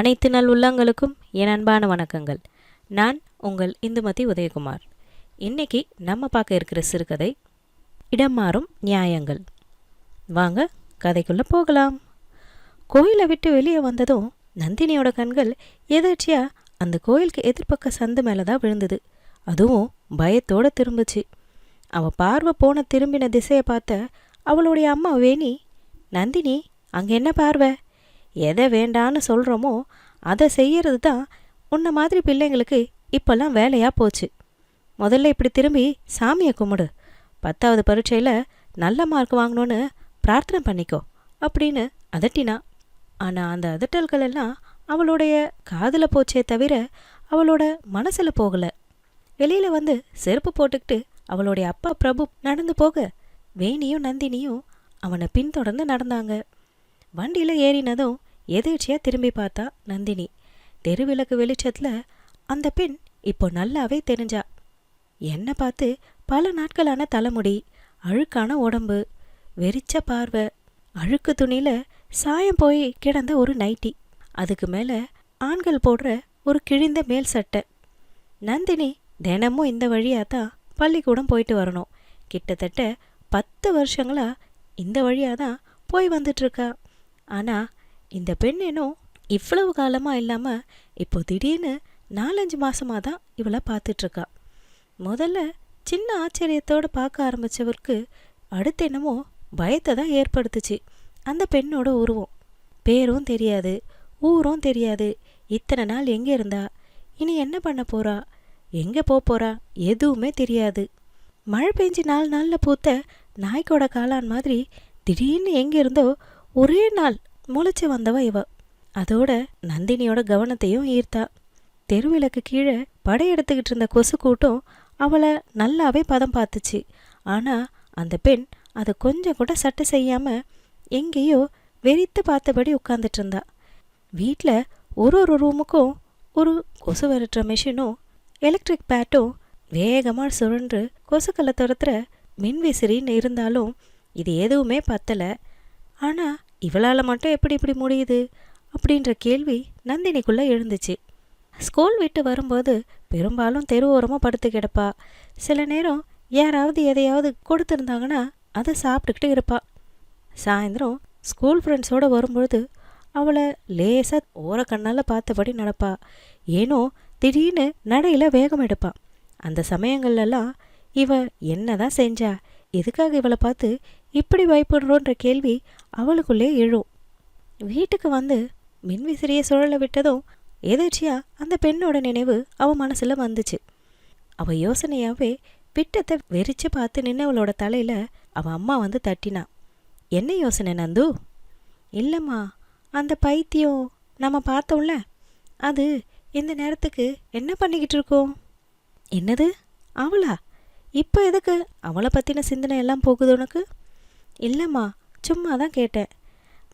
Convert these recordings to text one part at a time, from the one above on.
அனைத்து நல் உள்ளங்களுக்கும் என் அன்பான வணக்கங்கள். நான் உங்கள் இந்துமதி உதயகுமார். இன்னைக்கு நம்ம பார்க்க இருக்கிற சிறுகதை இடம் மாறும் நியாயங்கள். வாங்க கதைக்குள்ளே போகலாம். கோயிலை விட்டு வெளியே வந்ததும் நந்தினியோட கண்கள் எதர்ச்சியா அந்த கோயிலுக்கு எதிர்பக்க சந்து மேலே தான் விழுந்தது. அதுவும் பயத்தோடு திரும்பிச்சு. அவள் பார்வை போன திரும்பின திசையை பார்த்த அவளுடைய அம்மா வேணி, நந்தினி அங்கே என்ன பார்வை? எதை வேண்டான்னு சொல்கிறோமோ அதை செய்யறது தான் உன்ன மாதிரி பிள்ளைங்களுக்கு இப்போல்லாம் வேலையாக போச்சு. முதல்ல இப்படி திரும்பி சாமியை கும்பிடு. 10வது பரீட்சையில் நல்ல மார்க் வாங்கணுன்னு பிரார்த்தனை பண்ணிக்கோ அப்படின்னு அதட்டினா. ஆனால் அந்த அதட்டல்கள் எல்லாம் அவளுடைய காதில் போச்சே தவிர அவளோட மனசில் போகலை. வெளியில் வந்து செருப்பு போட்டுக்கிட்டு அவளுடைய அப்பா பிரபு நடந்து போக வேணியும் நந்தினியும் அவனை பின்தொடர்ந்து நடந்தாங்க. வண்டியில் ஏறினதும் எதேர்ச்சியாக திரும்பி பார்த்தா நந்தினி. தெருவிளக்கு வெளிச்சத்தில் அந்த பெண் இப்போ நல்லாவே தெரிஞ்சா. என்னை பார்த்து பல நாட்களான தலைமுடி, அழுக்கான உடம்பு, வெறிச்ச பார்வை, அழுக்கு துணியில் சாயம் போய் கிடந்த ஒரு நைட்டி, அதுக்கு மேலே ஆண்கள் போடுற ஒரு கிழிந்த மேல் சட்டை. நந்தினி தினமும் இந்த வழியாக தான் பள்ளிக்கூடம் போயிட்டு வரணும். கிட்டத்தட்ட 10 வருஷங்களா இந்த வழியாக தான் போய் வந்துட்டுருக்கா. ஆனால் இந்த பெண் இன்னும் இவ்வளவு காலமாக இல்லாமல் இப்போ திடீர்னு 4-5 மாதமாக தான் இவளை பார்த்துட்ருக்கா. முதல்ல சின்ன ஆச்சரியத்தோடு பார்க்க ஆரம்பித்தவருக்கு அடுத்து என்னமோ பயத்தை தான் ஏற்படுத்துச்சு. அந்த பெண்ணோட உருவம், பேரும் தெரியாது, ஊரும் தெரியாது. இத்தனை நாள் எங்கே இருந்தா, இனி என்ன பண்ண போகிறா, எங்கே போகிறா எதுவுமே தெரியாது. மழை பெஞ்சு 4 நாளில் பூத்த நாய்க்கோட காளான் மாதிரி திடீர்னு எங்கே இருந்தோ ஒரே நாள் முளைச்சி வந்தவ இவ. அதோட நந்தினியோட கவனத்தையும் ஈர்த்தா. தெருவிளக்கு கீழே படையெடுத்துக்கிட்டு இருந்த கொசு கூட்டம் அவளை நல்லாவே பதம் பார்த்துச்சு. ஆனால் அந்த பெண் அதை கொஞ்சம் கூட சட்டை செய்யாமல் எங்கேயோ வெறித்து பார்த்தபடி உட்காந்துட்டு இருந்தா. வீட்டில் ஒரு ரூமுக்கும் ஒரு கொசு விரட்டுற மிஷினும் எலக்ட்ரிக் பேட்டும் வேகமாக சுழன்று கொசுக்களை துரத்துற மின்விசிறின்னு இருந்தாலும் இது எதுவுமே பத்தலை. ஆனால் இவளால் மட்டும் எப்படி இப்படி முடியுது அப்படின்ற கேள்வி நந்தினிக்குள்ளே எழுந்துச்சு. ஸ்கூல் விட்டு வரும்போது பெரும்பாலும் தெரு ஓரமாக படுத்து கிடப்பா. சில நேரம் யாராவது எதையாவது கொடுத்துருந்தாங்கன்னா அதை சாப்பிட்டுக்கிட்டு இருப்பா. சாயந்தரம் ஸ்கூல் ஃப்ரெண்ட்ஸோடு வரும்பொழுது அவளை லேசாக ஓரக்கண்ணால் பார்த்தபடி நடப்பா. ஏனோ திடீர்னு நடையில் வேகம் எடுப்பா. அந்த சமயங்கள்லாம் இவ என்ன தான் செஞ்சா, எதுக்காக இவளை பார்த்து இப்படி பயப்படுறோன்ற கேள்வி அவளுக்குள்ளே எழும். வீட்டுக்கு வந்து மின்விசிறியை சுழல விட்டதும் எதர்ச்சியா அந்த பெண்ணோட நினைவு அவன் மனசில் வந்துச்சு. அவள் யோசனையாகவே விட்டத்தை வெறிச்சு பார்த்து நின்னவளோட தலையில் அவன் அம்மா வந்து தட்டினா. என்ன யோசனை நந்து? இல்லைம்மா, அந்த பைத்தியம் நம்ம பார்த்தோம்ல, அது இந்த நேரத்துக்கு என்ன பண்ணிக்கிட்டு இருக்கோம்? என்னது அவளா? இப்போ எதுக்கு அவளை பற்றின சிந்தனை எல்லாம் போகுது உனக்கு? இல்லைம்மா, சும்மா தான் கேட்டேன்.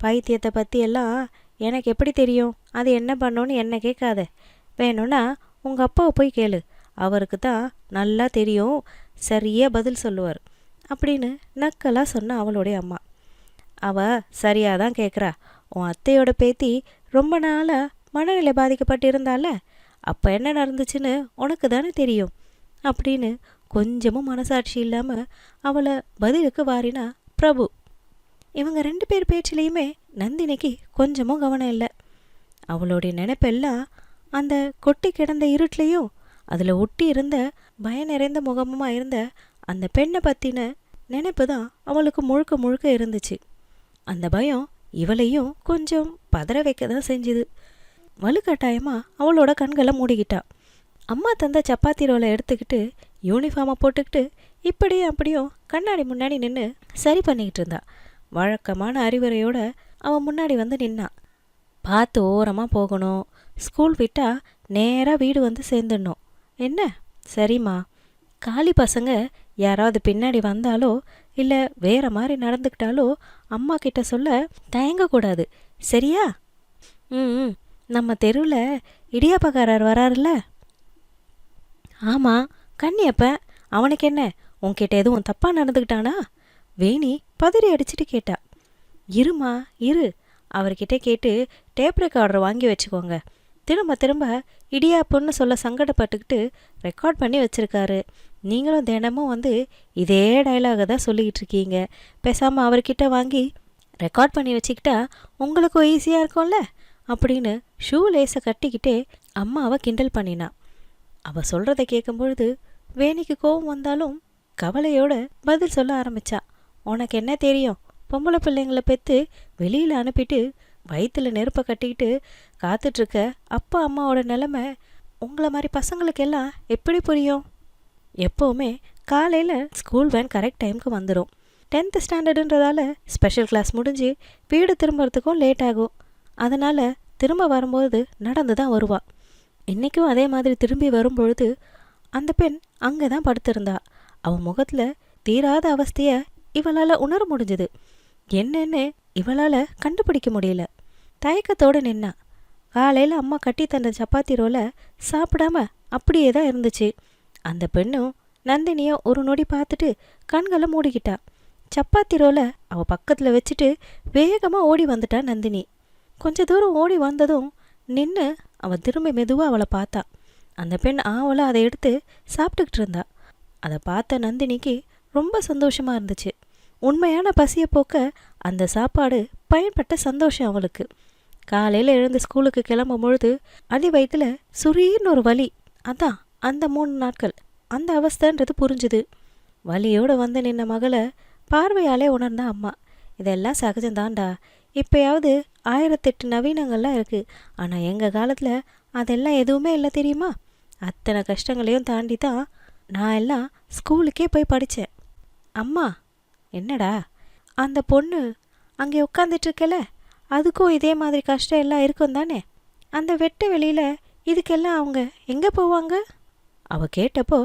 பைத்தியத்தை பற்றி எல்லாம் எனக்கு எப்படி தெரியும்? அது என்ன பண்ணோன்னு என்ன கேட்காத. வேணும்னா உங்கள் அப்பாவை போய் கேளு, அவருக்கு தான் நல்லா தெரியும், சரியாக பதில் சொல்லுவார் அப்படின்னு நக்கலாக சொன்ன அவளுடைய அம்மா. அவள் சரியாக தான் கேட்குறா. உன் அத்தையோட பேத்தி ரொம்ப நாளாக மனநிலை பாதிக்கப்பட்டு இருந்தால, அப்போ என்ன நடந்துச்சுன்னு உனக்கு தானே தெரியும் அப்படின்னு கொஞ்சமும் மனசாட்சி இல்லாமல் அவளை பதிலுக்கு வாரினா பிரபு. இவங்க 2 பேர் பேச்சிலையுமே நந்தினிக்கு கொஞ்சமும் கவனம் இல்லை. அவளுடைய நினைப்பெல்லாம் அந்த கொட்டி கிடந்த இருட்லேயும் அதில் ஒட்டி இருந்த பய நிறைந்த முகமுமாக இருந்த அந்த பெண்ணை பற்றின நினைப்பு தான் அவளுக்கு முழுக்க முழுக்க இருந்துச்சு. அந்த பயம் இவளையும் கொஞ்சம் பதற வைக்க தான் செஞ்சுது. வலுக்கட்டாயமாக அவளோட கண்களை மூடிக்கிட்டா. அம்மா தந்த சப்பாத்தி ரோலை எடுத்துக்கிட்டு யூனிஃபார்மை போட்டுக்கிட்டு இப்படியும் அப்படியும் கண்ணாடி முன்னாடி நின்று சரி பண்ணிக்கிட்டு இருந்தா. வழக்கமான அறிவுரையோட அவன் முன்னாடி வந்து நின்னான். பார்த்து ஓரமாக போகணும், ஸ்கூல் விட்டால் நேராக வீடு வந்து சேர்ந்துடணும். என்ன? சரிம்மா. காலி பசங்க யாராவது பின்னாடி வந்தாலோ இல்லை வேற மாதிரி நடந்துக்கிட்டாலோ அம்மா கிட்ட சொல்ல தயங்கக்கூடாது, சரியா? ம். நம்ம தெருவில் இடியாப்பக்காரர் வராருல்ல? ஆமாம். கண்ணியப்ப, அவனுக்கு என்ன, உன்கிட்ட எதுவும் தப்பாக நடந்துக்கிட்டானா? வேணி பதறி அடிச்சுட்டு கேட்டா. இருமா இரு, அவர்கிட்ட கேட்டு டேப் ரெக்கார்டர் வாங்கி வச்சுக்கோங்க. திரும்ப திரும்ப இடியாப்புன்னு சொல்ல சங்கடப்பட்டுக்கிட்டு ரெக்கார்ட் பண்ணி வச்சுருக்காரு. நீங்களும் தினமும் இதே டைலாகை தான் சொல்லிக்கிட்டு இருக்கீங்க. பேசாமல் அவர்கிட்ட வாங்கி ரெக்கார்ட் பண்ணி வச்சுக்கிட்டா உங்களுக்கும் ஈஸியாக இருக்கும்ல அப்படின்னு ஷூ லேஸை கட்டிக்கிட்டே அம்மாவை கிண்டல் பண்ணினா. அவள் சொல்கிறத கேட்கும்பொழுது வேணிக்கு கோபம் வந்தாலும் கவலையோட பதில் சொல்ல ஆரம்பிச்சா. உனக்கு என்ன தெரியும்? பொம்பளை பிள்ளைங்களை பெற்று வெளியில் அனுப்பிட்டு வயிற்றுல நெருப்பை கட்டிக்கிட்டு காத்துட்ருக்க அப்பா அம்மாவோட நிலைமை உங்களை மாதிரி பசங்களுக்கெல்லாம் எப்படி புரியும்? எப்போவுமே காலையில் ஸ்கூல் வேன் கரெக்ட் டைமுக்கு வந்துடும். 10th ஸ்டாண்டர்டுன்றதால ஸ்பெஷல் கிளாஸ் முடிஞ்சு வீடு திரும்புறதுக்கும் லேட் ஆகும். அதனால் திரும்ப வரும்போது நடந்து தான் வருவாள். இன்றைக்கும் அதே மாதிரி திரும்பி வரும்பொழுது அந்த பெண் அங்கே தான் படுத்திருந்தா. அவன் முகத்தில் தீராத அவஸ்தையை இவளால் உணர முடிஞ்சுது. என்னன்னு இவளால் கண்டுபிடிக்க முடியல. தயக்கத்தோடு நின்னா. காலையில் அம்மா கட்டி தந்த சப்பாத்தி ரோலை சாப்பிடாம அப்படியே தான் இருந்துச்சு. அந்த பெண்ணும் நந்தினியை ஒரு நொடி பார்த்துட்டு கண்களை மூடிக்கிட்டா. சப்பாத்தி ரோலை அவள் பக்கத்தில் வச்சுட்டு வேகமாக ஓடி வந்துட்டா நந்தினி. கொஞ்ச தூரம் ஓடி வந்ததும் நின்று அவள் திரும்பி மெதுவாக அவளை பார்த்தா. அந்த பெண் ஆவலை அதை எடுத்து சாப்பிட்டுக்கிட்டு இருந்தா. அதை பார்த்த நந்தினிக்கு ரொம்ப சந்தோஷமாக இருந்துச்சு. உண்மையான பசியை போக்க அந்த சாப்பாடு பயன்பட்ட சந்தோஷம் அவளுக்கு. காலையில் எழுந்து ஸ்கூலுக்கு கிளம்பும் பொழுது அடி வயிற்றுல சுரீர்னு ஒரு வலி. அதான் அந்த 3 நாட்கள் அந்த அவஸ்தைன்றது புரிஞ்சுது. வலியோடு நின்ன மகளை பார்வையாலே உணர்ந்தா அம்மா. இதெல்லாம் சகஜம்தான்டா, இப்போயாவது 1008 நவீனங்கள்லாம் இருக்குது. ஆனால் எங்கள் காலத்தில் அதெல்லாம் எதுவுமே இல்லை தெரியுமா? அத்தனை கஷ்டங்களையும் தாண்டி தான் நான் எல்லாம் ஸ்கூலுக்கே போய் படித்தேன். அம்மா, என்னடா அந்த பொண்ணு அங்கே உட்காந்துட்ருக்கல, அதுக்கும் இதே மாதிரி கஷ்டம் எல்லாம் இருக்கும் தானே? அந்த வெட்ட வெளியில் இதுக்கெல்லாம் அவங்க எங்கே போவாங்க? அவள் கேட்டப்போ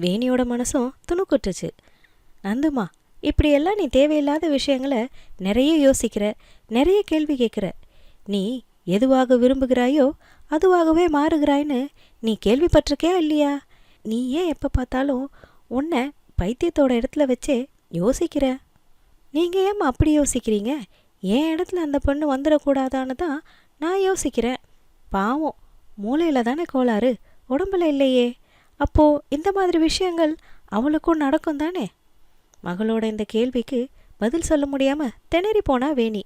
வேணியோட மனசும் துணுக்குட்டுச்சு. நந்துமா, இப்படியெல்லாம் நீ தேவையில்லாத விஷயங்களை நிறைய யோசிக்கிற, நிறைய கேள்வி கேட்குற. நீ எதுவாக விரும்புகிறாயோ அதுவாகவே மாறுகிறாய்ன்னு நீ கேள்விப்பட்டிருக்கியா இல்லையா? நீ ஏன் எப்போ பார்த்தாலும் உன்னை பைத்தியத்தோட இடத்துல வச்சே யோசிக்கிற? நீங்கள் ஏம்மா அப்படி யோசிக்கிறீங்க? என் இடத்துல அந்த பொண்ணு வந்துடக்கூடாதான்னு தான் நான் யோசிக்கிறேன். பாவம், மூளையில் தானே கோளாறு, உடம்புல இல்லையே. அப்போது இந்த மாதிரி விஷயங்கள் அவளுக்கும் நடக்கும் தானே? மகளோட இந்த கேள்விக்கு பதில் சொல்ல முடியாமல் திணறி போனா வேணி.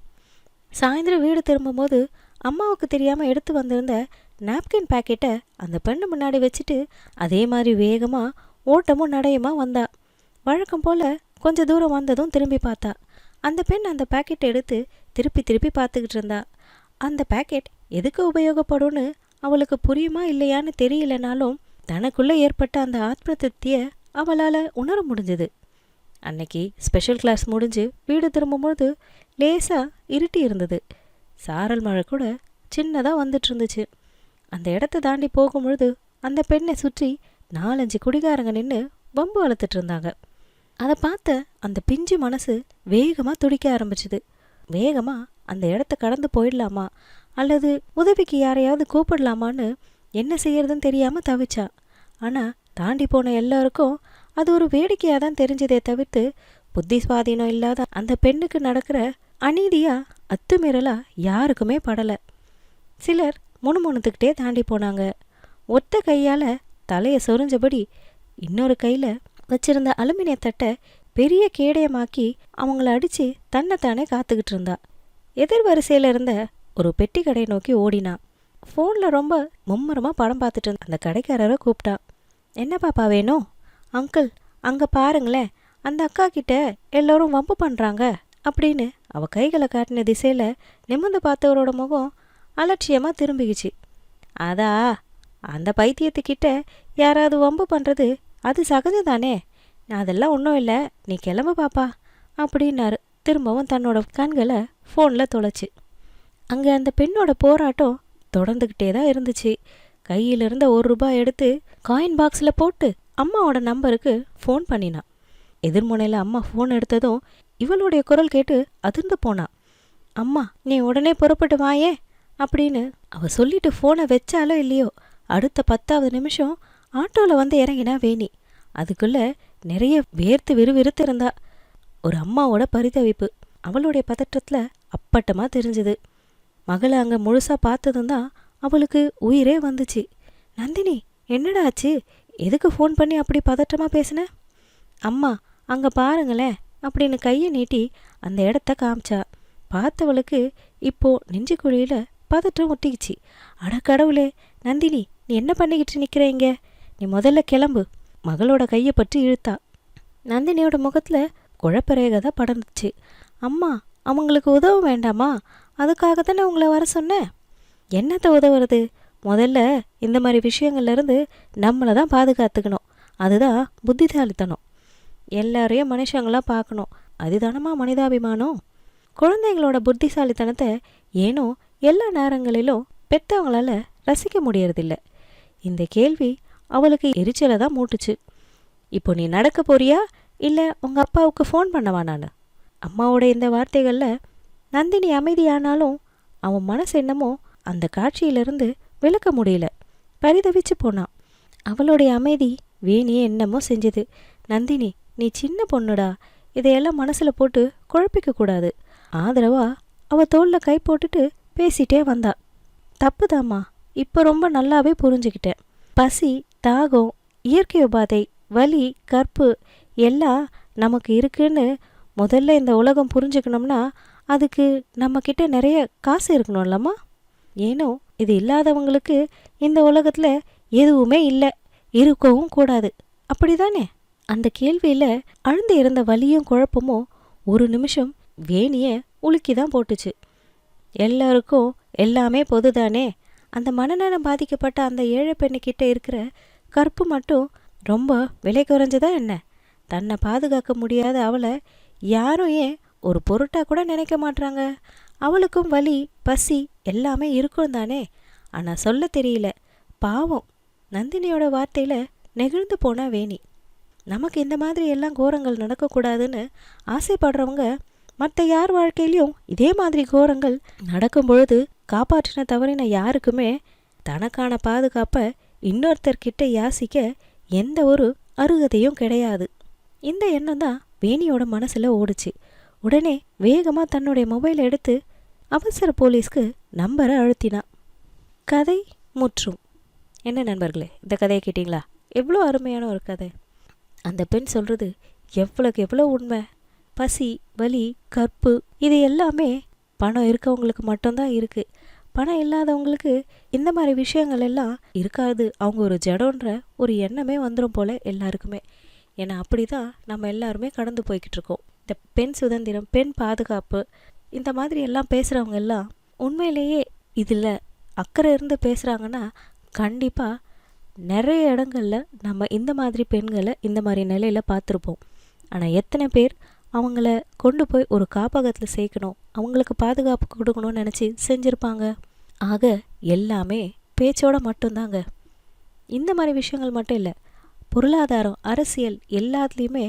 சாயந்தரம் வீடு திரும்பும்போது அம்மாவுக்கு தெரியாமல் எடுத்து வந்திருந்த நாப்கின் பேக்கெட்டை அந்த பெண்ணு முன்னாடி வச்சுட்டு அதே மாதிரி வேகமாக ஓட்டமும் நடையுமா வந்தா. வழக்கம் போல் கொஞ்சம் தூரம் வந்ததும் திரும்பி பார்த்தா. அந்த பெண் அந்த பேக்கெட்டை எடுத்து திருப்பி திருப்பி பார்த்துக்கிட்டு இருந்தா. அந்த பேக்கெட் எதுக்கு உபயோகப்படும்னு அவளுக்கு புரியுமா இல்லையான்னு தெரியலனாலும் தனக்குள்ளே ஏற்பட்ட அந்த ஆத்ம திருப்தியை அவளால் உணர முடிஞ்சுது. அன்னைக்கு ஸ்பெஷல் கிளாஸ் முடிஞ்சு வீடு திரும்பும்போது லேசாக இருட்டி இருந்தது. சாரல் மழை கூட சின்னதாக வந்துட்டு இருந்துச்சு. அந்த இடத்த தாண்டி போகும்பொழுது அந்த பெண்ணை சுற்றி 4-5 குடிகாரங்க நின்று வம்பு வளர்த்துட்டு இருந்தாங்க. அதை பார்த்த அந்த பிஞ்சு மனசு வேகமாக துடிக்க ஆரம்பிச்சுது. வேகமாக அந்த இடத்த கடந்து போயிடலாமா அல்லது உதவிக்கு யாரையாவது கூப்பிடலாமான்னு என்ன செய்யறதுன்னு தெரியாமல் தவிச்சா. ஆனால் தாண்டி போன எல்லாருக்கும் அது ஒரு வேடிக்கையாக தான் தெரிஞ்சதே தவிர்த்து புத்தி சுவாதீனம் இல்லாத அந்த பெண்ணுக்கு நடக்கிற அநீதியா அத்துமீறலா யாருக்குமே படலை. சிலர் முணுமுணுத்துக்கிட்டே தாண்டி போனாங்க. ஒத்த கையால் தலையை சொரிஞ்சபடி இன்னொரு கையில் வச்சிருந்த அலுமினிய தட்டை பெரிய கேடயமாக்கி அவங்கள அடித்து தன்னைத்தானே காத்துக்கிட்டு இருந்தா. எதிர் வரிசையில் இருந்த ஒரு பெட்டி கடை நோக்கி ஓடினா. ஃபோனில் ரொம்ப மும்முரமாக படம் பார்த்துட்டு இருந்த அந்த கடைக்காரரை கூப்பிட்டா. என்ன பாப்பா வேணும்? அங்கிள், அங்கே பாருங்களேன், அந்த அக்கா கிட்ட எல்லோரும் வம்பு பண்ணுறாங்க அப்படின்னு அவள் கைகளை காட்டின திசையில் நிமிர்ந்து பார்த்தவரோட முகம் அலட்சியமாக திரும்பிக்கிச்சு. அதா, அந்த பைத்தியத்துக்கிட்ட யாராவது வம்பு பண்ணுறது அது சகஜம் தானே, அதெல்லாம் ஒன்றும் இல்லை, நீ கிளம்பு பாப்பா அப்படின்னாரு. திரும்பவும் தன்னோட கண்களை ஃபோனில் தொலைச்சு. அங்கே அந்த பெண்ணோட போராட்டம் தொடர்ந்துக்கிட்டே தான் இருந்துச்சு. கையில் இருந்த ₹1 எடுத்து காயின் பாக்ஸில் போட்டு அம்மாவோட நம்பருக்கு ஃபோன் பண்ணினான். எதிர்முனையில் அம்மா ஃபோன் எடுத்ததும் இவளுடைய குரல் கேட்டு அதிர்ந்து போனான். அம்மா, நீ உடனே புறப்பட்டு வாயே அப்படின்னு அவள் சொல்லிட்டு ஃபோனை வச்சாலோ இல்லையோ அடுத்த 10வது நிமிஷம் ஆட்டோவில் இறங்கினா வேணி. அதுக்குள்ளே நிறைய வேர்த்து விறுவிறுத்து இருந்தா. ஒரு அம்மாவோட பரிதவிப்பு அவளுடைய பதற்றத்தில் அப்பட்டமாக தெரிஞ்சுது. மகளை அங்கே முழுசாக பார்த்ததும் தான் அவளுக்கு உயிரே வந்துச்சு. நந்தினி, என்னடா ஆச்சு? எதுக்கு ஃபோன் பண்ணி அப்படி பதற்றமாக பேசின? அம்மா, அங்கே பாருங்களேன் அப்படின்னு கையை நீட்டி அந்த இடத்த காமிச்சா. பார்த்தவளுக்கு இப்போ நெஞ்சுக்குழியில் பதற்றம் ஒட்டிக்கிச்சு. அட கடவுளே, நந்தினி, நீ என்ன பண்ணிக்கிட்டு நிற்கிறீங்க? நீ முதல்ல கிளம்பு. மகளோட கையை பற்றி இழுத்தா. நந்தினியோட முகத்தில் குழப்பரேகை தான் படர்ந்துச்சு. அம்மா, அவங்களுக்கு உதவ வேண்டாமா? அதுக்காக தானே உங்களை வர சொன்னேன். என்னத்தை உதவுறது? முதல்ல இந்த மாதிரி விஷயங்கள்லேருந்து நம்மளை தான் பாதுகாத்துக்கணும். அதுதான் புத்திசாலித்தனம். எல்லாரையும் மனுஷங்களாக பார்க்கணும். அதுதானமா மனிதாபிமானம்? குழந்தைங்களோட புத்திசாலித்தனத்தை ஏனோ எல்லா நேரங்களிலும் பெற்றவங்களால ரசிக்க முடியறதில்ல. இந்த கேள்வி அவளுக்கு எரிச்சலை தான் மூட்டுச்சு. இப்போ நீ நடக்க போறியா இல்லை உங்கள் அப்பாவுக்கு ஃபோன் பண்ணவா? நான் அம்மாவோட இந்த வார்த்தைகளில் நந்தினி அமைதியானாலும் அவன் மனசு என்னமோ அந்த காட்சியிலிருந்து விளக்க முடியல. பரிதவிச்சு போனான். அவளுடைய அமைதி வேணியே என்னமோ செஞ்சது. நந்தினி, நீ சின்ன பொண்ணுடா, இதையெல்லாம் மனசில் போட்டு குழப்பிக்க கூடாது. ஆதரவா அவள் தோளில் கை போட்டுட்டு பேசிட்டே வந்தா. தப்புதாம்மா, இப்போ ரொம்ப நல்லாவே புரிஞ்சுக்கிட்டேன். பசி, தாகம், இயற்கை உபாதை, வலி, கற்பு எல்லாம் நமக்கு இருக்குன்னு முதல்ல இந்த உலகம் புரிஞ்சுக்கணும்னா அதுக்கு நம்மக்கிட்ட நிறைய காசு இருக்கணும்லம்மா. ஏனோ இது இல்லாதவங்களுக்கு இந்த உலகத்தில் எதுவுமே இல்லை, இருக்கவும் கூடாது. அப்படிதானே? அந்த கேள்வியில் அழுந்து இருந்த வலியும் குழப்பமும் ஒரு நிமிஷம் வேணியை உலுக்கி தான் போட்டுச்சு. எல்லாருக்கும் எல்லாமே பொதுதானே. அந்த மனநலம் பாதிக்கப்பட்ட அந்த ஏழை பெண்ணுக்கிட்ட இருக்கிற கற்பு மட்டும் ரொம்ப விலை குறைஞ்சதா என்ன? தன்னை பாதுகாக்க முடியாத அவளை யாரும் ஏன் ஒரு பொருட்டாக கூட நினைக்க மாட்றாங்க? அவளுக்கும் வலி, பசி எல்லாமே இருக்கும் தானே. ஆனால் சொல்ல தெரியல. பாவம். நந்தினியோட வார்த்தையில் நெகிழ்ந்து போனா வேணி. நமக்கு இந்த மாதிரி எல்லாம் கோரங்கள் நடக்கக்கூடாதுன்னு ஆசைப்படுறவங்க மற்ற யார் வாழ்க்கையிலையும் இதே மாதிரி கோரங்கள் நடக்கும் பொழுது காப்பாற்றின தவறின யாருக்குமே தனக்கான பாதுகாப்பை இன்னொருத்தர்கிட்ட யாசிக்க எந்த ஒரு அருகதையும் கிடையாது. இந்த எண்ணம் தான் வேணியோட மனசில் ஓடுச்சு. உடனே வேகமாக தன்னுடைய மொபைலை எடுத்து அவசர போலீஸ்க்கு நம்பரை அழுத்தினா. கதை முற்றும். என்ன நண்பர்களே, இந்த கதையை கேட்டிங்களா? எவ்வளோ அருமையான ஒரு கதை. அந்த பெண் சொல்கிறது எவ்வளோக்கு எவ்வளோ உண்மை. பசி, வலி, கற்பு இது எல்லாமே பணம் இருக்கவங்களுக்கு மட்டும்தான் இருக்குது. பணம் இல்லாதவங்களுக்கு இந்த மாதிரி விஷயங்கள் எல்லாம் இருக்காது. அவங்க ஒரு ஜடோன்ற ஒரு எண்ணமே வந்துடும் போல் எல்லாருக்குமே. ஏன்னா அப்படி தான் நம்ம எல்லாருமே கடந்து போய்கிட்டு இருக்கோம். இந்த பெண் சுதந்திரம், பெண் பாதுகாப்பு இந்த மாதிரி எல்லாம் பேசுகிறவங்க எல்லாம் உண்மையிலேயே இதில் அக்கறை இருந்து பேசுகிறாங்கன்னா கண்டிப்பாக நிறைய இடங்களில் நம்ம இந்த மாதிரி பெண்களை இந்த மாதிரி நிலையில் பார்த்துருப்போம். ஆனால் எத்தனை பேர் அவங்கள கொண்டு போய் ஒரு காப்பகத்தில் சேர்க்கணும், அவங்களுக்கு பாதுகாப்பு கொடுக்கணும்னு நினச்சி செஞ்சுருப்பாங்க. ஆக எல்லாமே பேச்சோட மட்டும்தாங்க. இந்த மாதிரி விஷயங்கள் மட்டும் இல்லை, பொருளாதாரம், அரசியல் எல்லாத்துலேயுமே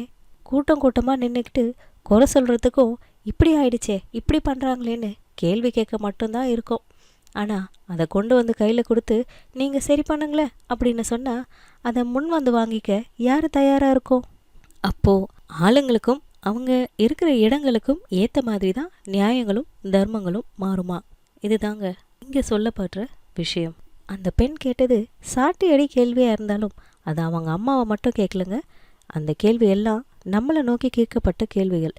கூட்டம் கூட்டமாக நின்றுக்கிட்டு குறை சொல்கிறதுக்கும் இப்படி ஆயிடுச்சே, இப்படி பண்ணுறாங்களேன்னு கேள்வி கேட்க மட்டும்தான் இருக்கும். ஆனால் அதை கொண்டு வந்து கையில் கொடுத்து நீங்கள் சரி பண்ணுங்களேன் அப்படின்னு சொன்னால் அதை முன் வந்து வாங்கிக்க யார் தயாராக இருக்கும்? அப்போது ஆளுங்களுக்கும் அவங்க இருக்கிற இடங்களுக்கும் ஏற்ற மாதிரி தான் நியாயங்களும் தர்மங்களும் மாறுமா? இதுதாங்க இங்கே சொல்லப்படுற விஷயம். அந்த பெண் கேட்டது சாட்டி அடி கேள்வியாக இருந்தாலும் அது அவங்க அம்மாவை மட்டும் கேட்கலங்க. அந்த கேள்வி எல்லாம் நம்மளை நோக்கி கேட்கப்பட்ட கேள்விகள்.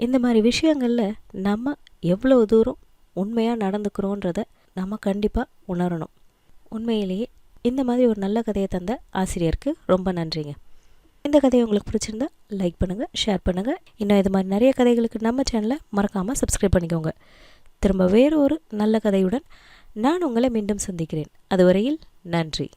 இந்த மாதிரி விஷயங்களில் நம்ம எவ்வளோ தூரம் உண்மையாக நடந்துக்கிறோன்றத நம்ம கண்டிப்பாக உணரணும். உண்மையிலேயே இந்த மாதிரி ஒரு நல்ல கதையை தந்த ஆசிரியருக்கு ரொம்ப நன்றிங்க. இந்த கதையை உங்களுக்கு பிடிச்சிருந்தா லைக் பண்ணுங்கள், ஷேர் பண்ணுங்கள். இன்னும் இது மாதிரி நிறைய கதைகளுக்கு நம்ம சேனலை மறக்காமல் சப்ஸ்கிரைப் பண்ணிக்கோங்க. திரும்ப வேறு ஒரு நல்ல கதையுடன் நான் உங்களை மீண்டும் சந்திக்கிறேன். அதுவரையில் நன்றி.